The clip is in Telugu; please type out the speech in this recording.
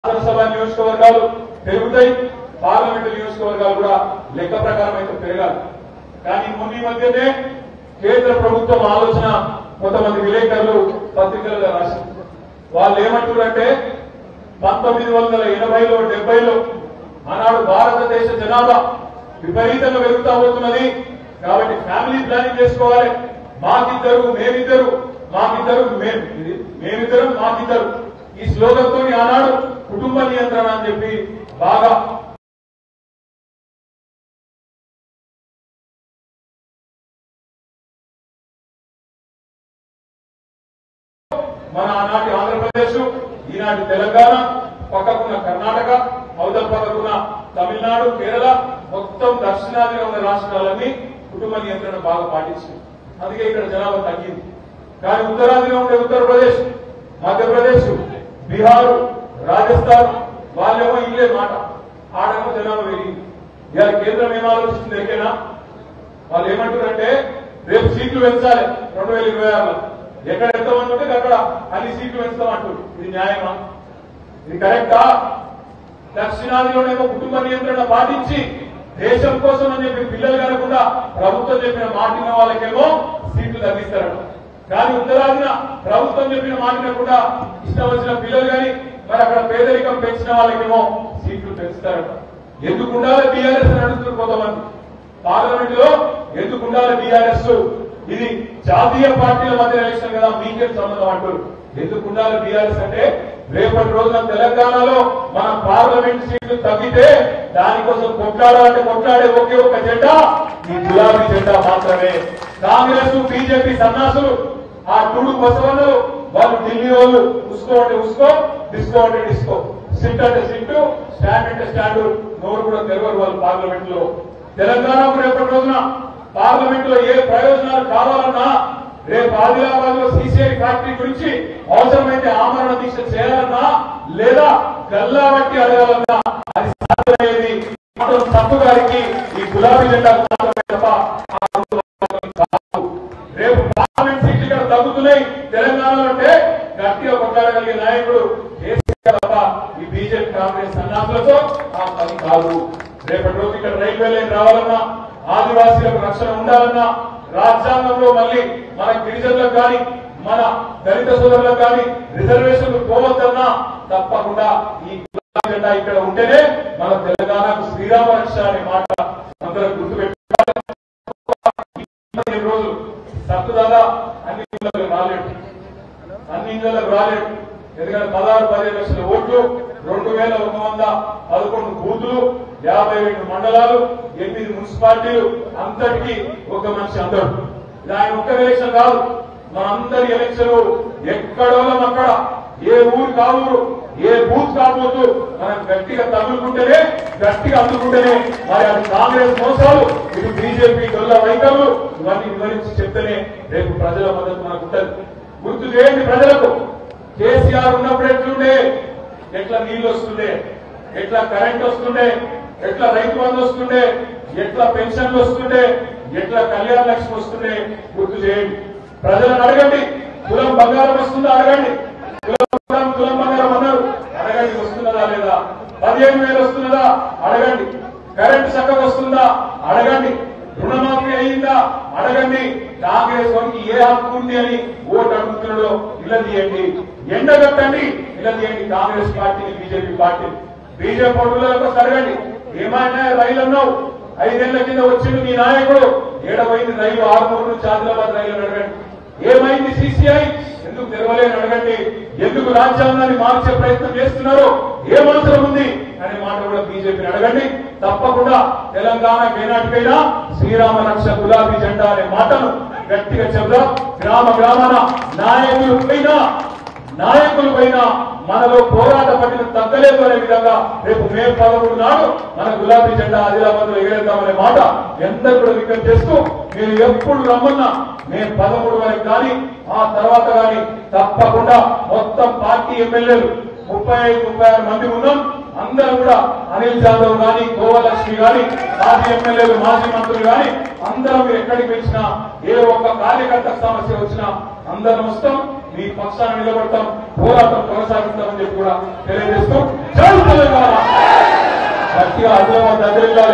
శాసనసభ నియోజకవర్గాలు పెరుగుతాయి, పార్లమెంటు నియోజకవర్గాలు కూడా లెక్క ప్రకారం అయితే పెరగాలి. కానీ మొన్న మధ్యనే కేంద్ర ప్రభుత్వం ఆలోచన కొంతమంది విలేకరులు పత్రికల్లో రాశారు. వాళ్ళు ఏమంటారంటే 1980లో 70లో ఆనాడు భారతదేశ జనాభా విపరీతంగా పెరుగుతా పోతున్నది కాబట్టి ఫ్యామిలీ ప్లానింగ్ చేసుకోవాలి. మాకిద్దరు మేమిద్దరు ఈ స్లోగన్ తోని ఆనాడు కుటుంబ నియంత్రణ అని చెప్పి బాగా మన ఆనాటి ఆంధ్రప్రదేశ్, ఈనాటి తెలంగాణ, పక్కకున్న కర్ణాటక, అవతల పక్కకున్న తమిళనాడు, కేరళ, మొత్తం దక్షిణాదిలో ఉన్న రాష్ట్రాలన్నీ కుటుంబ నియంత్రణ బాగా పాటించింది. అందుకే ఇక్కడ జనాభా తగ్గింది. కానీ ఉత్తరాదిలో ఉండే ఉత్తరప్రదేశ్, మధ్యప్రదేశ్, బీహార్, రాజస్థాన్ వాళ్ళేమో ఇల్లే మాట, ఆడేమో జనాభా పెరిగింది. ఇవాళ కేంద్రం ఏం ఆలోచిస్తుంది ఎక్కడైనా వాళ్ళు ఏమంటారంటే రేపు సీట్లు పెంచాలి 2026లో. ఎక్కడ ఎంతమంది ఉంటే అక్కడ అన్ని సీట్లు పెంచుతామంటారు. ఇది న్యాయమా? ఇది కరెక్టా? దక్షిణాదిలోనేమో కుటుంబ నియంత్రణ పాటించి దేశం కోసం అని చెప్పి పిల్లలు కనకుండా ప్రభుత్వం చెప్పిన మాటిన వాళ్ళకేమో సీట్లు తగ్గిస్తారట. కానీ ఉత్తరాదిన ప్రభుత్వం చెప్పిన మాటిన కూడా ఇష్టం వచ్చిన పిల్లలు కానీ మరి అక్కడ పేదరికం పెంచిన వాళ్ళకేమో సీట్లు పెంచుతారట. ఎందుకు ఉండాలి బీఆర్ఎస్ అని అడుగుతున్నారు కొంతమంది. పార్లమెంట్ లో ఎందుకు ఉండాలి బీఆర్ఎస్? ఇది జాతీయ పార్టీల మధ్య ఎలక్షన్ కదా, మీకేం సంబంధం అంటారు. ఎందుకు ఉండాలి బీఆర్ఎస్ అంటే రేపటి రోజున తెలంగాణలో మన పార్లమెంట్ సీట్లు తగ్గితే దానికోసం కొట్లాడాలంటే కొట్లాడే ఒకే ఒక జెండా ఈ గులాబీ జెండా మాత్రమే. కాంగ్రెస్ బీజేపీ సన్నాసులు ఆ టూడు బసవన్నలు వాళ్ళు ఢిల్లీ వాళ్ళు ఉసుకో అంటే ఉసుకో, డిస్కో అంటే డిస్కో, సిట్ అంటే సిట్టు, స్టాండ్ అంటే స్టాండ్, నోరు కూడా తెరవరు వాళ్ళు పార్లమెంట్ లో. తెలంగాణకు రేపటి రోజున పార్లమెంట్ లో ఏ ప్రయోజనాలు కావాలన్నా రేపు ఆదిలాబాద్ లో సీసీఐ ఫ్యాక్టరీ గురించి అవసరమైతే ఆమరణ దీక్ష చేయాలన్నా లేదా గల్లా బట్టి అడగాలన్నా అది సాధ్యమయ్యేది తప్పు గారికి ఈ గులాబీ జెండా తప్ప. రేపు పార్లమెంట్ సీట్లు ఇక్కడ తగ్గుతున్నాయి తెలంగాణలో అంటే గట్టిగా కొట్లాడగలిగే నాయకుడు కేసీఆర్ తప్ప ఈ బీజేపీ కాంగ్రెస్ సన్నాసులతో ఆ పని కాదు. రేపటి రోజు ఇక్కడ రైల్వే లైన్ రావాలన్నా, ఆదివాసీలకు రక్షణ ఉండాలన్నా, రాజ్యాంగంలో మళ్ళీ మన గిరిజనులకు కానీ మన దళిత సోదరులకు కానీ రిజర్వేషన్లు పోవద్దన్నా తప్పకుండా ఈ గులాబీ జెండా ఇక్కడ ఉంటేనే మన తెలంగాణకు శ్రీరామ రక్ష అనే మాట అందరూ గుర్తుపెట్టుకోవాలి. రోజు సత్తుదాదా అన్ని ఇళ్లకు రాలేడు. ఎందుకంటే 16-17 లక్షల ఓట్లు, 2111 బూతులు, 52 మండలాలు, 8 మున్సిపాలిటీలు, అంతటికీ ఒక మనిషి అందరు. ఆయన ఒక్క ఎలక్షన్ కాదు, మనందరి ఎలక్షన్ ఎక్కడోళ్ళం అక్కడ, ఏ ఊరు కావూరు, ఏ బూత్ కాబోతు మనం గట్టిగా తగులుకుంటేనే గట్టిగా అందుకుంటేనే మరి అది కాంగ్రెస్ మోసాలు, ఇది బీజేపీ గొల్ల వైఖరులు ఇవన్నీ వివరించి చెప్తేనే రేపు ప్రజల మద్దతు మనకు ఉంటుంది. గుర్తు చేయండి ప్రజలకు, కేసీఆర్ ఉన్నప్పుడు ఎట్లుండే, ఎట్లా నీళ్లు వస్తుండే, ఎట్లా కరెంట్ వస్తుండే, ఎట్లా రైతు బంధు వస్తుండే, ఎట్లా పెన్షన్లు వస్తుండే, ఎట్లా కళ్యాణ లక్ష్మి వస్తుండే గుర్తు చేయండి. ప్రజలను అడగండి, కులం బంగారం వస్తుందా అడగండి, కులం బంగారం అన్నారు అడగండి, వస్తున్నదా లేదా, 15,000 వస్తున్నదా అడగండి, కరెంట్ చక్కగా వస్తుందా అడగండి, రుణమాఫీ అయిందా అడగండి. కాంగ్రెస్ వారికి ఏ హక్కు ఉంది అని ఓటు అడుగుతున్నాడో ఇలా తీయండి, ఎండగట్టండి, ఇలా తీయండి కాంగ్రెస్ పార్టీని, బీజేపీ పార్టీని. బీజేపీ ఓటులకు అడగండి, ఏమైనా రైలు అన్నావు 5 ఏళ్ల కింద వచ్చింది మీ నాయకుడు, ఏడవైంది రైలు, 6 నుంచి ఆదిలాబాద్ రైలు అడగండి. ఏమైంది సీసీఐ ఎందుకు తెరవలేని అడగండి. ఎందుకు రాజ్యాంగాన్ని మార్చే ప్రయత్నం చేస్తున్నారు, ఏమవసరం ఉంది అనే మాట కూడా బీజేపీని అడగండి. తప్పకుండా తెలంగాణ ఏనాటికైనా శ్రీరామ రక్ష గులాబీ జెండా అనే మాటను గట్టిగా చెబుదాం. గ్రామ గ్రామాన నాయకులు పైన మనలో పోరాట పట్టిన తగ్గలేదు అనే విధంగా రేపు మే 13 నాడు మన గులాబీ జెండా ఆదిలాబాద్ లో ఎగరేద్దామనే మాట ఎందరూ కూడా విజ్ఞప్తి చేస్తూ, మీరు ఎప్పుడు రమ్మన్నా మే 13 వరకు కానీ ఆ తర్వాత కానీ తప్పకుండా మొత్తం పార్టీ ఎమ్మెల్యేలు 35-36 మంది ఉన్నాం. అందరూ కూడా అనిల్ జాదవ్ గాని, గోవలక్ష్మి గాని, మాజీ ఎమ్మెల్యేలు, మాజీ మంత్రులు గాని అందరూ మీరు ఎక్కడికి వచ్చినా, ఏ ఒక్క కార్యకర్త సమస్య వచ్చినా అందరం వస్తాం, మీ పక్షాన్ని నిలబడతాం. పోరాటం కొనసాగిస్తామని చెప్పి కూడా తెలియజేస్తూ జై తెలంగాణ. గట్టిగా ఆదిలాబాద్ దగ్గర